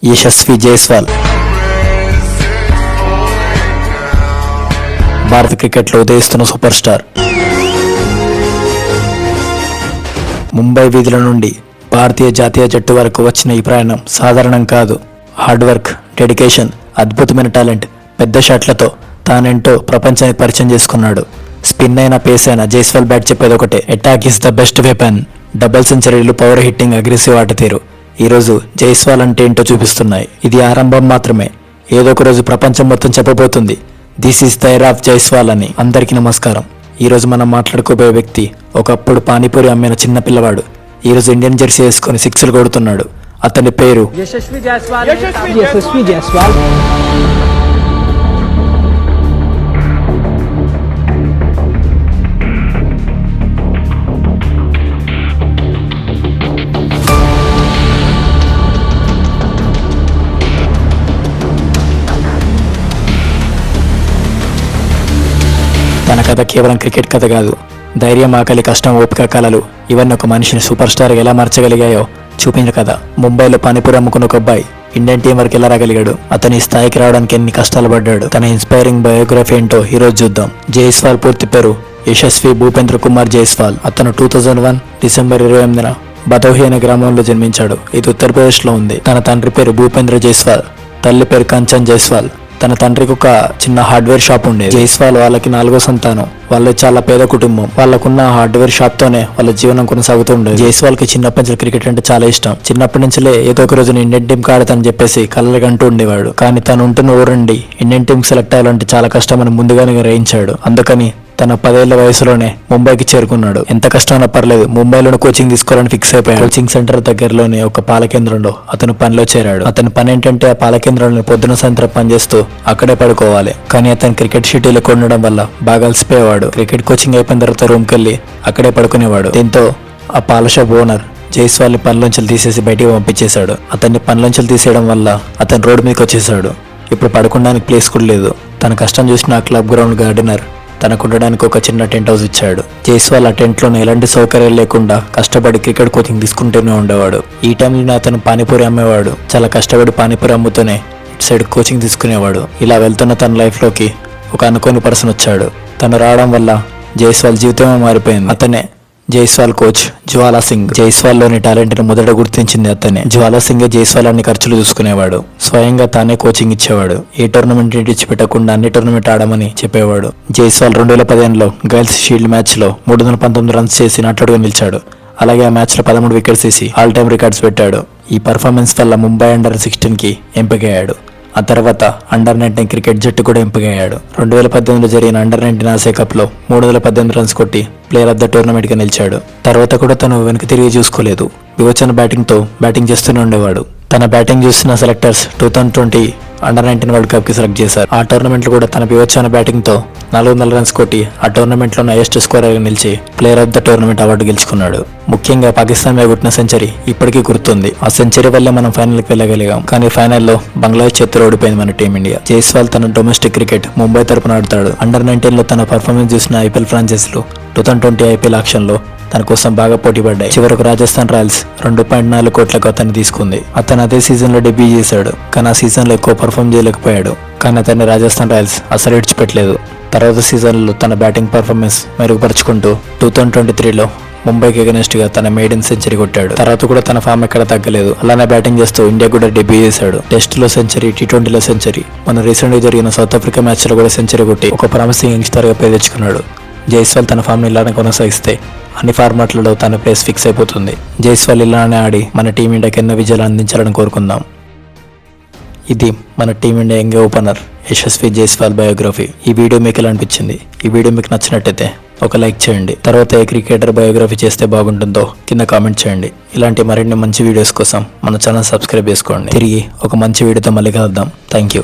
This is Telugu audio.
యశస్వి జైస్వాల్ భారత క్రికెట్లో ఉదయిస్తున్న సూపర్ స్టార్. ముంబై వీధుల నుండి భారతీయ జాతీయ జట్టు వరకు వచ్చిన ఈ ప్రయాణం సాధారణం కాదు. హార్డ్ వర్క్, డెడికేషన్, అద్భుతమైన టాలెంట్, పెద్ద షాట్లతో తానేంటో ప్రపంచానికి పరిచయం చేసుకున్నాడు. స్పిన్ అయినా పేస్ అయినా జైస్వాల్ బ్యాట్ చెప్పేది ఒకటే, attack is the best weapon. Double సెంచరీలు, పవర్ హిట్టింగ్, అగ్రెసివ్ ఆటతీరు ఈరోజు జైస్వాల్ అంటే ఏంటో చూపిస్తున్నాయి. ఇది ఆరంభం మాత్రమే. ఏదో ఒక రోజు ప్రపంచం మొత్తం చెప్పబోతుంది this is the era of Jaiswal అని. అందరికీ నమస్కారం. ఈరోజు మనం మాట్లాడుకోబోయే వ్యక్తి ఒకప్పుడు పానీపూరి అమ్మిన చిన్న పిల్లవాడు. ఈరోజు ఇండియన్ జెర్సీ వేసుకొని సిక్స్లు కొడుతున్నాడు. అతని పేరు యశస్వి జైస్వాల్. తన కథ కేవలం క్రికెట్ కథ కాదు. ధైర్యం, ఆకలి, కష్టం, ఓపిక, కళలు ఇవన్నీ ఒక మనిషిని సూపర్ స్టార్ ఎలా మార్చగలిగాయో చూపించిన కథ. ముంబైలో పానీపూరి అమ్ముకున్న ఒక అబ్బాయి ఇండియన్ టీం వరకు ఎలా రాగలిగాడు, అతని స్థాయికి రావడానికి ఎన్ని కష్టాలు పడ్డాడు, తన ఇన్స్పైరింగ్ బయోగ్రఫీ ఏంటో ఈరోజు చూద్దాం. జైస్వాల్ పూర్తి పేరు యశస్వి భూపేంద్ర కుమార్ జైస్వాల్. అతను 2001 డిసెంబర్ 28న బదౌహి అనే గ్రామంలో జన్మించాడు. ఇది ఉత్తరప్రదేశ్లో ఉంది. తన తండ్రి పేరు భూపేంద్ర జైస్వాల్, తల్లి పేరు కంచన్ జైస్వాల్. తన తండ్రికి ఒక చిన్న హార్డ్వేర్ షాప్ ఉండేది. జైస్వాల్ వాళ్ళకి 4వ సంతానం. వాళ్ళు చాలా పేద కుటుంబం. వాళ్ళకున్న హార్డ్వేర్ షాప్ తోనే వాళ్ళ జీవనం కొనసాగుతూ ఉండేది. జైస్వాల్ కి చిన్నప్పటి నుంచి క్రికెట్ అంటే చాలా ఇష్టం. చిన్నప్పటి నుంచిలే ఏదో ఒక రోజు ఇండియన్ టీం ఆడతానని చెప్పేసి కలలుగంటూ ఉండేవాడు. కానీ తను ఉంటున్న ఊరండి ఇండియన్ టీం సెలెక్ట్ అయ్యాలంటే చాలా కష్టమని ముందుగానే గ్రహించాడు. అందుకని తన 10 ఏళ్ల వయసులోనే ముంబైకి చేరుకున్నాడు. ఎంత కష్టమైనా పర్లేదు, ముంబైలోనే కోచింగ్ తీసుకోవాలని ఫిక్స్ అయిపోయాడు. కోచింగ్ సెంటర్ దగ్గరలోనే ఒక పాల కేంద్రంలో అతను పనిలో చేరాడు. అతని పని ఏంటంటే ఆ పాల కేంద్రంలో పొద్దున సాయంత్రం పనిచేస్తూ అక్కడే పడుకోవాలి. కానీ అతను క్రికెట్ షెడ్యూల్ ఎక్కువ ఉండడం వల్ల బాగా అలసిపోయేవాడు. క్రికెట్ కోచింగ్ అయిపోయిన తర్వాత రూమ్కి వెళ్ళి అక్కడే పడుకునేవాడు. దీంతో ఆ పాల షాప్ ఓనర్ జైస్వాల్ పనిలోంచి తీసేసి బయటికి పంపించేశాడు. అతన్ని పనిలోంచి తీసేయడం వల్ల అతను రోడ్డు మీదకి వచ్చేసాడు. ఇప్పుడు పడుకోవడానికి ప్లేస్ కూడా లేదు. తన కష్టం చూసిన క్లబ్ గ్రౌండ్ గార్డెనర్ తనకు ఉండడానికి ఒక చిన్న టెంట్ హౌస్ ఇచ్చాడు. జైస్వాల్ ఆ టెంట్ లోనే ఎలాంటి సౌకర్యాలు లేకుండా కష్టపడి క్రికెట్ కోచింగ్ తీసుకుంటూనే ఉండేవాడు. ఈ టైంలో అతను పానీపూరి అమ్మేవాడు. చాలా కష్టపడి పానీపూరి అమ్ముతూనే ఇటు సైడ్ కోచింగ్ తీసుకునేవాడు. ఇలా వెళ్తున్న తన లైఫ్ లోకి ఒక అనుకోని పర్సన్ వచ్చాడు. తను రావడం వల్ల జైస్వాల్ జీవితమే మారిపోయింది. అతనే జైస్వాల్ కోచ్ జ్వాలా సింగ్. జైస్వాల్ లోని టాలెంట్ ని మొదట గుర్తించింది అతనే. జ్వాలా సింగ్ జైస్వాల్ అన్ని ఖర్చులు చూసుకునేవాడు. స్వయంగా తానే కోచింగ్ ఇచ్చేవాడు. ఏ టోర్నమెంట్ విడిచిపెట్టకుండా అన్ని టోర్నమెంట్ ఆడమని చెప్పేవాడు. జైస్వాల్ 2015లో గర్ల్స్ షీల్డ్ మ్యాచ్ లో 319 రన్స్ చేసి నటుడుగా నిలిచాడు. అలాగే ఆ మ్యాచ్ లో 13 వికెట్స్ తీసి ఆల్ టైమ్ రికార్డ్స్ పెట్టాడు. ఈ పర్ఫార్మెన్స్ వల్ల ముంబై అండర్-16 కి ఎంపికయ్యాడు. ఆ తర్వాత అండర్-19 క్రికెట్ జట్టు కూడా ఎంపికయ్యాడు. 2018లో జరిగిన అండర్-19 ఆసియా కప్ లో 318 రన్స్ కొట్టి ప్లేయర్ ఆఫ్ ద టోర్నమెంట్ గా నిలిచాడు. తర్వాత కూడా తను వెనక్కి తిరిగి చూసుకోలేదు. వివచన బ్యాటింగ్ చేస్తూనే ఉండేవాడు. తన బ్యాటింగ్ చూసిన సెలెక్టర్స్ 2020 అండర్-19 వరల్డ్ కప్ కి సెలెక్ట్ చేశారు. ఆ టోర్నమెంట్ లో కూడా తన వివచన బ్యాటింగ్ తో 400 రన్స్ కొట్టి ఆ టోర్నమెంట్ లో హైయెస్ట్ స్కోరర్ గా నిలిచి player of the tournament award గెలుచుకున్నాడు. ముఖ్యంగా పాకిస్తాన్ మీద కొట్టిన సెంచరీ ఇప్పటికీ గుర్తుంది. ఆ సెంచరీ వల్లే మనం ఫైనల్ కి వెళ్ళగలిగాం. కానీ ఫైనల్లో బంగ్లాదేశ్ చేతిలో ఓడిపోయింది మన టీమిండియా. జైస్వాల్ తన డొమెస్టిక్ క్రికెట్ ముంబై తరపున ఆడతాడు. అండర్-19 లో తన పర్ఫార్మెన్స్ చూసిన ఐపీఎల్ ఫ్రాంచైజీలు 2020 ఐపీఎల్ ఆక్షన్ లో తన కోసం బాగా పోటీ పడ్డాయి. చివరకు రాజస్థాన్ రాయల్స్ 2.4 కోట్లకు అతన్ని తీసుకుంది. అతను అదే సీజన్ లో డెబ్యూ చేశాడు. కానీ ఆ సీజన్ లో ఎక్కువ పర్ఫార్మ్ చేయలేకపోయాడు. కానీ అతన్ని రాజస్థాన్ రాయల్స్ అసలు ఇడిచిపెట్టలేదు. తర్వాత సీజన్లో తన బ్యాటింగ్ పర్ఫార్మెన్స్ మెరుగుపరుచుకుంటూ 2023లో ముంబైకి అగెనెస్ట్ గా తన మెయిడెన్ సెంచరీ కొట్టాడు. తర్వాత కూడా తన ఫామ్ ఎక్కడ తగ్గలేదు. అలానే బ్యాటింగ్ చేస్తూ ఇండియా కూడా డెబ్యూ చేశాడు. టెస్ట్ లో సెంచరీ, T20లో సెంచరీ, మన రీసెంట్ గా జరిగిన సౌత్ ఆఫ్రికా మ్యాచ్ లో కూడా సెంచరీ కొట్టి ఒక ప్రామిసింగ్ యంగ్స్టర్ గా పేరు తెచ్చుకున్నాడు. జైస్వాల్ తన ఫామ్ ని ఇలానే కొనసాగిస్తే అన్ని ఫార్మాట్లలో తన ప్లేస్ ఫిక్స్ అయిపోతుంది. జైస్వాల్ ఇలానే ఆడి మన టీమిండియాకి ఎన్నో విజయాలు అందించాలని కోరుకుందాం. ఇది మన team India young opener Yashasvi Jaiswal biography. ఈ వీడియో మీకు ఎలా అనిపించింది? ఈ వీడియో మీకు నచ్చినట్టయితే ఒక లైక్ చేయండి. తర్వాత ఏ క్రికెటర్ బయోగ్రఫీ చేస్తే బాగుంటుందో కింద కామెంట్ చేయండి. ఇలాంటి మరిన్ని మంచి వీడియోస్ కోసం మన ఛానల్ సబ్స్క్రైబ్ చేసుకోండి. తిరిగి ఒక మంచి వీడియోతో మళ్ళీ కలుద్దాం. Thank you.